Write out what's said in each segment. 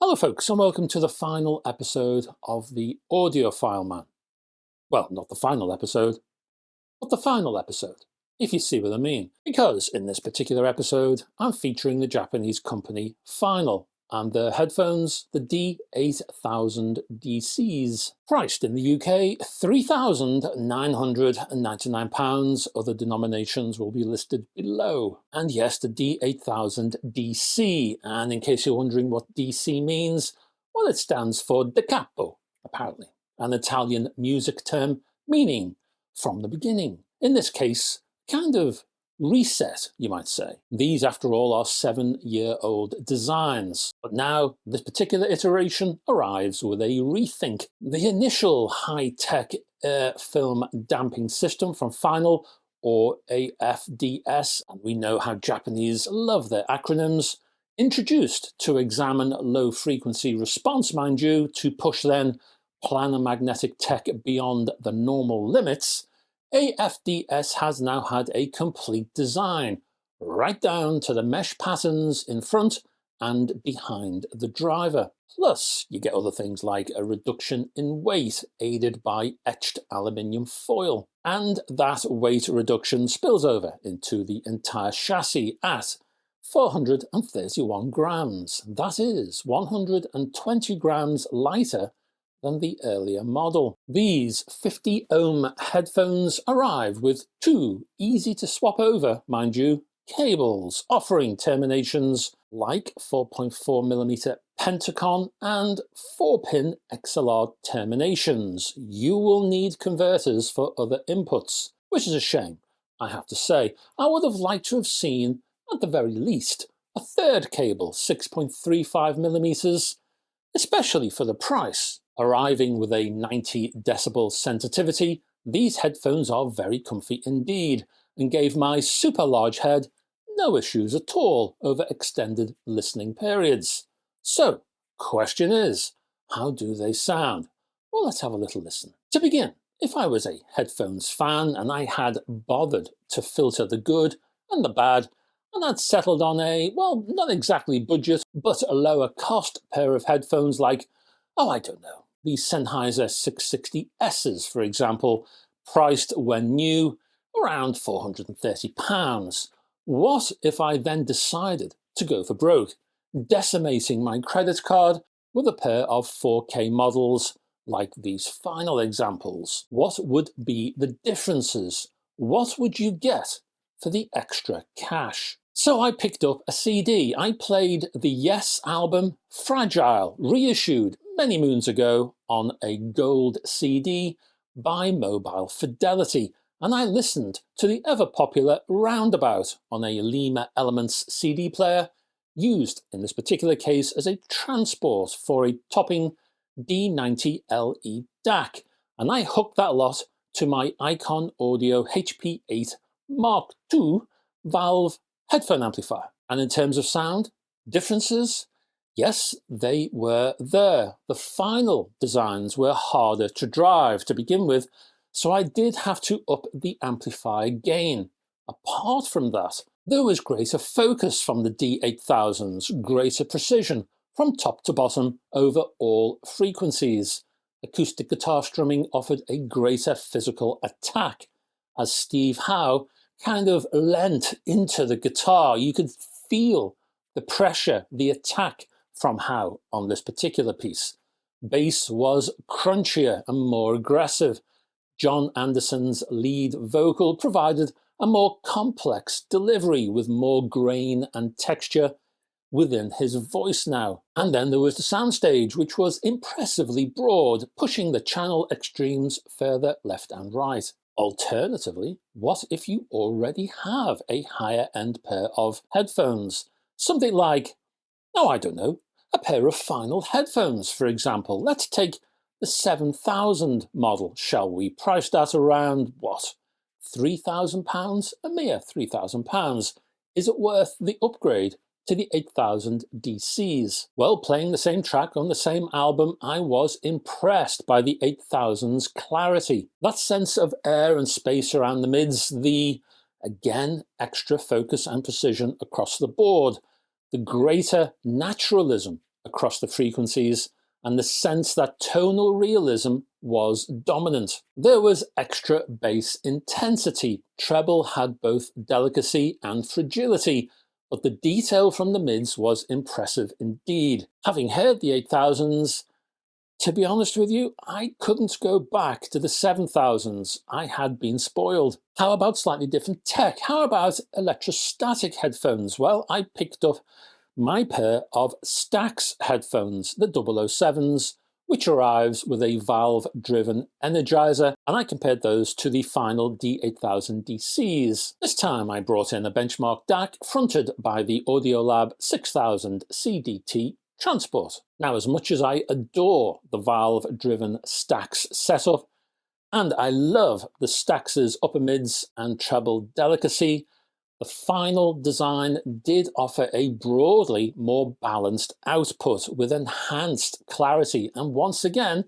Hello folks, and welcome to the final episode of the Audiophile Man. Well, not the final episode, but the final episode, if you see what I mean. Because in this particular episode, I'm featuring the Japanese company Final and their headphones, the D8000 DCs. Priced in the UK, £3,999. Other denominations will be listed below. And yes, the D8000 DC. And in case you're wondering what DC means, well, it stands for da capo, apparently. An Italian music term meaning from the beginning. In this case, kind of reset, you might say. These, after all, are 7-year-old designs. But now, this particular iteration arrives with a rethink. The initial high-tech air film damping system from Final, or AFDS, and we know how Japanese love their acronyms, introduced to examine low-frequency response, mind you, to push then planar magnetic tech beyond the normal limits. AFDS has now had a complete design, right down to the mesh patterns in front and behind the driver. Plus, you get other things like a reduction in weight aided by etched aluminium foil. And that weight reduction spills over into the entire chassis at 431 grams. That is 120 grams lighter than the earlier model. These 50-ohm headphones arrive with two easy-to-swap over, mind you, cables, offering terminations like 4.4mm Pentacon and 4-pin XLR terminations. You will need converters for other inputs, which is a shame, I have to say. I would have liked to have seen, at the very least, a third cable, 6.35mm, especially for the price. Arriving with a 90 decibel sensitivity, these headphones are very comfy indeed and gave my super large head no issues at all over extended listening periods. So, question is, how do they sound? Well, let's have a little listen. To begin, if I was a headphones fan and I had bothered to filter the good and the bad, and I'd settled on a, well, not exactly budget, but a lower cost pair of headphones like, oh, I don't know, the Sennheiser 660Ss, for example, priced when new around £430. What if I then decided to go for broke, decimating my credit card with a pair of 4K models like these Final examples? What would be the differences? What would you get for the extra cash? So I picked up a CD. I played the Yes album Fragile, reissued many moons ago on a gold CD by Mobile Fidelity, and I listened to the ever-popular Roundabout on a Lima Elements CD player, used in this particular case as a transport for a topping D90LE DAC, and I hooked that lot to my Icon Audio HP8 Mark II valve headphone amplifier. And in terms of sound, differences? Yes, they were there. The Final designs were harder to drive to begin with, so I did have to up the amplifier gain. Apart from that, there was greater focus from the D8000s, greater precision from top to bottom over all frequencies. Acoustic guitar strumming offered a greater physical attack, as Steve Howe kind of leant into the guitar. You could feel the pressure, the attack from Howe on this particular piece. Bass was crunchier and more aggressive. John Anderson's lead vocal provided a more complex delivery with more grain and texture within his voice now. And then there was the soundstage, which was impressively broad, pushing the channel extremes further left and right. Alternatively, what if you already have a higher-end pair of headphones? Something like, oh, I don't know, a pair of Final headphones, for example. Let's take the 7000 model, shall we? Priced at around, what, £3,000? A mere £3,000. Is it worth the upgrade to the 8000 DCs? Well, playing the same track on the same album, I was impressed by the 8000's clarity. That sense of air and space around the mids, the, again, extra focus and precision across the board, the greater naturalism across the frequencies, and the sense that tonal realism was dominant. There was extra bass intensity. Treble had both delicacy and fragility, but the detail from the mids was impressive indeed. Having heard the 8000s, to be honest with you, I couldn't go back to the 7000s. I had been spoiled. How about slightly different tech? How about electrostatic headphones? Well, I picked up my pair of Stax headphones, the 007s, which arrives with a valve-driven energizer, and I compared those to the Final D8000 DCs. This time I brought in a benchmark DAC fronted by the Audiolab 6000 CDT Transport. Now, as much as I adore the valve-driven Stax setup, and I love the Stax's upper mids and treble delicacy, the final design did offer a broadly more balanced output with enhanced clarity and, once again,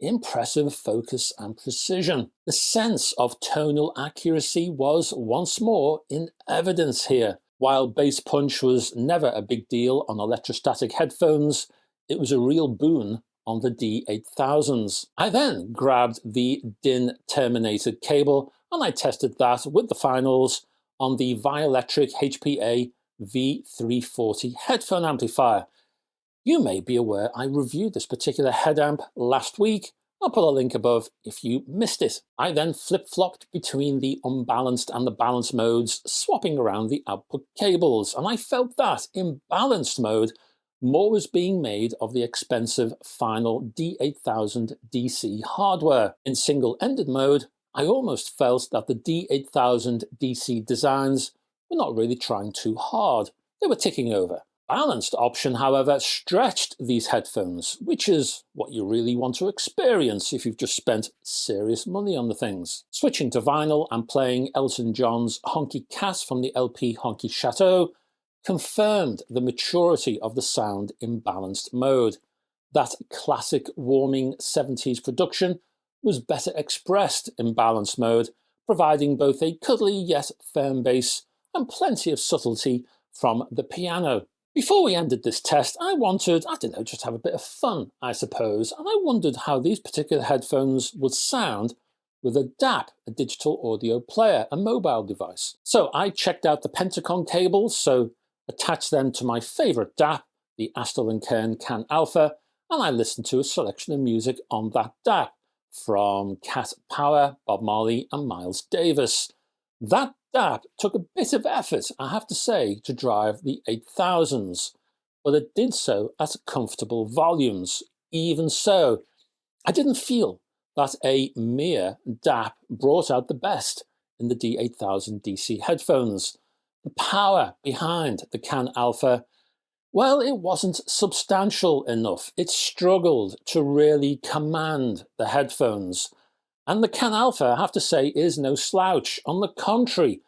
impressive focus and precision. The sense of tonal accuracy was once more in evidence here. While bass punch was never a big deal on electrostatic headphones, it was a real boon on the D8000s. I then grabbed the DIN terminated cable and I tested that with the finals on the Violectric HPA V340 headphone amplifier. You may be aware I reviewed this particular head amp last week. I'll put a link above if you missed it. I then flip-flopped between the unbalanced and the balanced modes, swapping around the output cables, and I felt that in balanced mode, more was being made of the expensive Final D8000 DC hardware. In single-ended mode, I almost felt that the D8000 DC designs were not really trying too hard. They were ticking over. Balanced option, however, stretched these headphones, which is what you really want to experience if you've just spent serious money on the things. Switching to vinyl and playing Elton John's Honky Cass from the LP Honky Chateau confirmed the maturity of the sound in balanced mode. That classic warming 70s production was better expressed in balanced mode, providing both a cuddly yet firm bass and plenty of subtlety from the piano. Before we ended this test, I wanted, just have a bit of fun, I suppose, and I wondered how these particular headphones would sound with a DAP, a digital audio player, a mobile device. So I checked out the Pentacon cables, so attached them to my favourite DAP, the Astle & Kern Can Alpha, and I listened to a selection of music on that DAP, from Cat Power, Bob Marley and Miles Davis. That DAP took a bit of effort, I have to say, to drive the 8000s, but it did so at comfortable volumes. Even so, I didn't feel that a mere DAP brought out the best in the D8000 DC headphones. The power behind the Can Alpha, well, it wasn't substantial enough. It struggled to really command the headphones. And the Can Alpha, I have to say, is no slouch. On the contrary,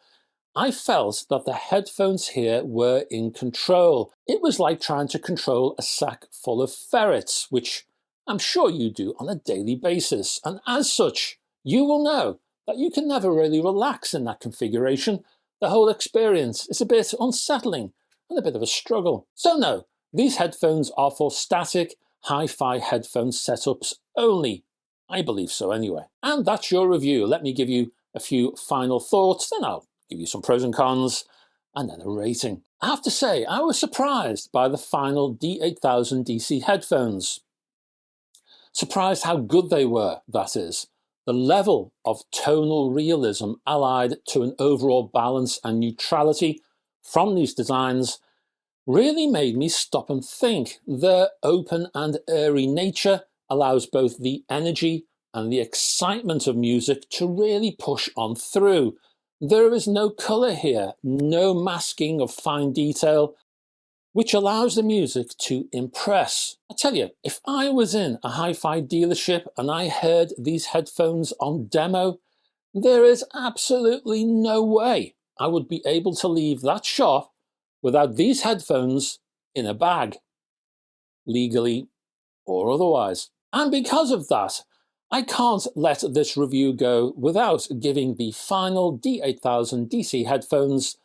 I felt that the headphones here were in control. It was like trying to control a sack full of ferrets, which I'm sure you do on a daily basis. And as such, you will know that you can never really relax in that configuration. The whole experience is a bit unsettling and a bit of a struggle. So no, these headphones are for static, hi-fi headphone setups only. I believe so anyway. And that's your review. Let me give you a few final thoughts, then I'll give you some pros and cons, and then a rating. I have to say, I was surprised by the Final D8000 DC headphones. Surprised how good they were, that is. The level of tonal realism allied to an overall balance and neutrality from these designs really made me stop and think. Their open and airy nature allows both the energy and the excitement of music to really push on through. There is no colour here, no masking of fine detail, which allows the music to impress. I tell you, if I was in a hi-fi dealership and I heard these headphones on demo, there is absolutely no way I would be able to leave that shop without these headphones in a bag, legally or otherwise. And because of that, I can't let this review go without giving the Final D8000 DC headphones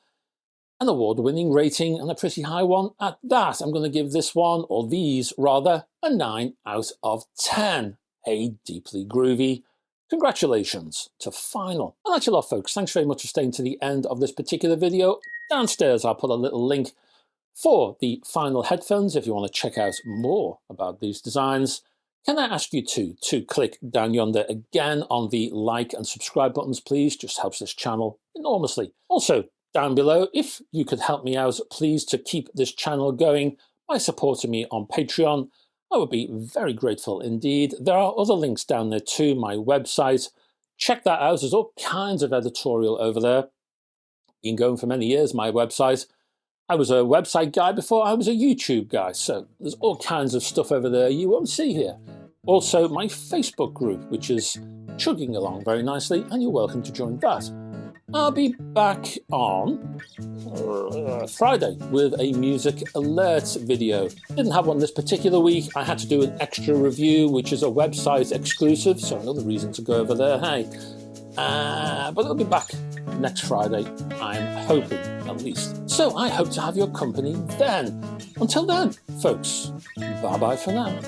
an award-winning rating, and a pretty high one at that. I'm going to give this one, or these rather, a 9 out of 10. Hey, deeply groovy. Congratulations to Final. And that's a lot, folks. Thanks very much for staying to the end of this particular video. Downstairs, I'll put a little link for the Final headphones if you want to check out more about these designs. Can I ask you to click down yonder again on the like and subscribe buttons, please? Just helps this channel enormously. Also, down below, if you could help me out, please, to keep this channel going by supporting me on Patreon, I would be very grateful indeed. There are other links down there too, my website. Check that out. There's all kinds of editorial over there. Been going for many years, my website. I was a website guy before I was a YouTube guy, so there's all kinds of stuff over there you won't see here. Also, my Facebook group, which is chugging along very nicely, and you're welcome to join that. I'll be back on Friday with a music alert video. Didn't have one this particular week. I had to do an extra review, which is a website exclusive, so another reason to go over there, hey. But I'll be back next Friday, I'm hoping, at least. So I hope to have your company then. Until then, folks, bye-bye for now.